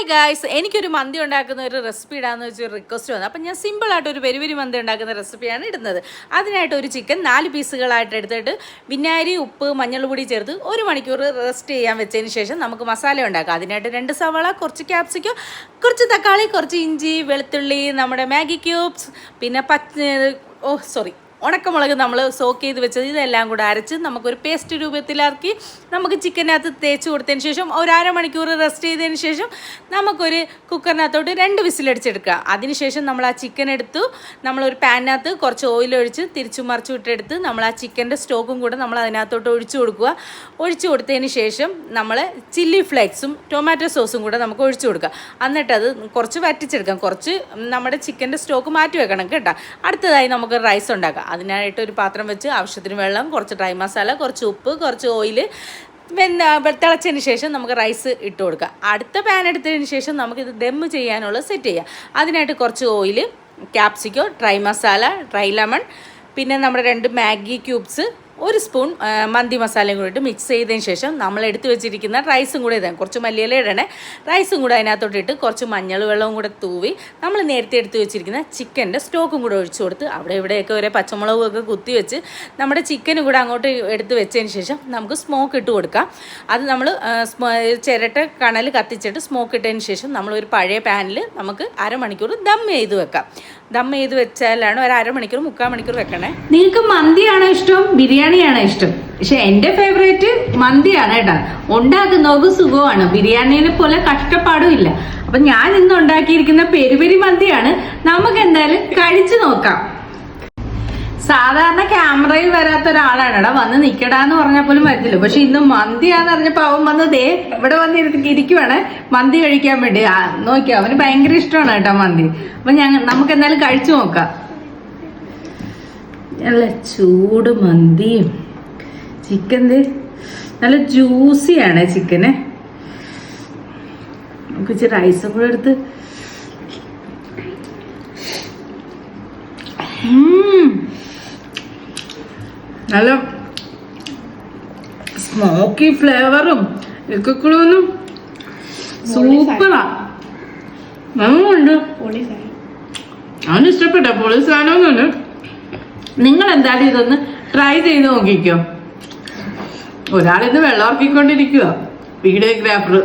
Hi guys, എനിക്കൊരു മന്തി ഉണ്ടാക്കുന്ന ഒരു റെസിപ്പി ഇടാന്ന് വെച്ചൊരു റിക്വസ്റ്റ് വന്നു. അപ്പം ഞാൻ സിമ്പിളായിട്ട് ഒരു പെരി മന്തി ഉണ്ടാക്കുന്ന റെസിപ്പിയാണ് ഇടുന്നത്. അതിനായിട്ട് ഒരു ചിക്കൻ 4 പീസുകളായിട്ട് എടുത്തിട്ട് വിനാഗിരി, ഉപ്പ്, മഞ്ഞൾപ്പൊടി ചേർത്ത് 1 മണിക്കൂർ റെസ്റ്റ് ചെയ്യാൻ വെച്ചതിന് ശേഷം നമുക്ക് മസാല ഉണ്ടാക്കാം. അതിനായിട്ട് 2 സവാള, കുറച്ച് ക്യാപ്സിക്കം, കുറച്ച് തക്കാളി, കുറച്ച് ഇഞ്ചി, വെളുത്തുള്ളി, നമ്മുടെ മാഗി ക്യൂബ്സ്, പിന്നെ ഉണക്കമുളക് നമ്മൾ സോക്ക് ചെയ്ത് വെച്ചത്, ഇതെല്ലാം കൂടെ അരച്ച് നമുക്കൊരു പേസ്റ്റ് രൂപത്തിലാക്കി നമുക്ക് ചിക്കനകത്ത് തേച്ച് കൊടുത്തതിന് ശേഷം ഒരു അരമണിക്കൂർ റെസ്റ്റ് ചെയ്തതിന് ശേഷം നമുക്കൊരു കുക്കറിനകത്തോട്ട് 2 വിസിലടിച്ചെടുക്കുക. അതിനുശേഷം നമ്മൾ ആ ചിക്കൻ എടുത്തു നമ്മളൊരു പാനിനകത്ത് കുറച്ച് ഓയിലൊഴിച്ച് തിരിച്ചു മറിച്ചു വിട്ടെടുത്ത് നമ്മൾ ആ ചിക്കൻ്റെ സ്റ്റോക്കും കൂടെ നമ്മൾ അതിനകത്തോട്ട് ഒഴിച്ചു കൊടുക്കുക. ഒഴിച്ചു കൊടുത്തതിന് ശേഷം നമ്മൾ ചില്ലി ഫ്ലേക്സും ടൊമാറ്റോ സോസും കൂടെ നമുക്ക് ഒഴിച്ചു കൊടുക്കുക. എന്നിട്ടത് കുറച്ച് വറ്റിച്ചെടുക്കാം. കുറച്ച് നമ്മുടെ ചിക്കൻ്റെ സ്റ്റോക്ക് മാറ്റി വെക്കണം കേട്ടോ. അടുത്തതായി നമുക്ക് റൈസ് ഉണ്ടാക്കാം. അതിനായിട്ട് ഒരു പാത്രം വെച്ച് ആവശ്യത്തിന് വെള്ളം, കുറച്ച് ഡ്രൈ മസാല, കുറച്ച് ഉപ്പ്, കുറച്ച് ഓയിൽ, തിളച്ചതിന് ശേഷം നമുക്ക് റൈസ് ഇട്ട് കൊടുക്കുക. അടുത്ത പാൻ എടുത്തതിന് ശേഷം നമുക്കിത് ദം ചെയ്യാനുള്ള സെറ്റ് ചെയ്യാം. അതിനായിട്ട് കുറച്ച് oil, capsicum, dry masala, dry lemon, പിന്നെ നമ്മുടെ 2 മാഗി ക്യൂബ്സ്, 1 സ്പൂൺ മന്തി മസാലയും കൂടി ഇട്ട് മിക്സ് ചെയ്തതിന് ശേഷം നമ്മൾ എടുത്ത് വെച്ചിരിക്കുന്ന റൈസും കൂടെ ഇടാം. കുറച്ച് മല്ലിയില ഇടണേ. റൈസും കൂടെ അതിനകത്തോട്ടിട്ട് കുറച്ച് മഞ്ഞൾ വെള്ളവും കൂടെ തൂവി നമ്മൾ നേരത്തെ എടുത്ത് വെച്ചിരിക്കുന്ന ചിക്കൻ്റെ സ്റ്റോക്കും കൂടെ ഒഴിച്ചു കൊടുത്ത് അവിടെ ഇവിടെയൊക്കെ ഒരേ പച്ചമുളകൊക്കെ കുത്തി വെച്ച് നമ്മുടെ ചിക്കനും കൂടെ അങ്ങോട്ട് എടുത്ത് വെച്ചതിന് ശേഷം നമുക്ക് സ്മോക്ക് ഇട്ട് കൊടുക്കാം. അത് നമ്മൾ ചിരട്ട കണൽ കത്തിച്ചിട്ട് സ്മോക്ക് ഇട്ടതിന് ശേഷം നമ്മളൊരു പഴയ പാനിൽ നമുക്ക് അരമണിക്കൂർ ദം ചെയ്ത് വെക്കാം. ദം ചെയ്ത് വെച്ചാലാണ് ഒരു അരമണിക്കൂർ 3/4 മണിക്കൂർ വെക്കണേ. നിങ്ങൾക്ക് മന്തിയാണോ ഇഷ്ടം, ബിരിയാണിയാണോ ഇഷ്ടം? പക്ഷെ എൻ്റെ ഫേവറേറ്റ് മന്തിയാണ് കേട്ടോ. ഉണ്ടാക്കുന്നവർക്ക് സുഖമാണ്, ബിരിയാണിനെ പോലെ കഷ്ടപ്പാടും ഇല്ല. അപ്പം ഞാൻ ഇന്ന് ഉണ്ടാക്കിയിരിക്കുന്ന പെരി മന്തിയാണ്. നമുക്ക് എന്തായാലും കഴിച്ചു നോക്കാം. സാധാരണ ക്യാമറയിൽ വരാത്ത ഒരാളാണ് ഇവിടെ വന്ന് നിൽക്കടാന്ന് പറഞ്ഞാൽ പോലും വരത്തില്ല. പക്ഷെ ഇന്ന് മന്തിയാന്ന് പറഞ്ഞപ്പോൾ അവൻ വന്ന് ഇവിടെ വന്ന് ഇരിക്കുവാണ് മന്തി കഴിക്കാൻ വേണ്ടി. നോക്കിയാ അവന് ഭയങ്കര ഇഷ്ടമാണ് കേട്ടോ മന്തി. അപ്പൊ നമുക്ക് എന്തായാലും കഴിച്ചു നോക്കാം. നല്ല ചൂട് മന്തിയും ചിക്കൻ നല്ല ജ്യൂസിയാണ് ചിക്കന്. നമുക്ക് ഇച്ചിരി റൈസും കൂടെ എടുത്ത് നല്ല സ്മോക്കി ഫ്ലേവറും ഒക്കെ കൂടെ സൂപ്പറാ. ഉണ്ട് അവന് ഇഷ്ടപ്പെട്ട പൊളി സാധനമൊന്നുണ്ട്. നിങ്ങൾ എന്തായാലും ഇതൊന്ന് ട്രൈ ചെയ്ത് നോക്കിക്കോ. ഒരാളിന്ന് വെള്ളം ഇറക്കിക്കൊണ്ടിരിക്കുക വീഡിയോഗ്രാഫർ.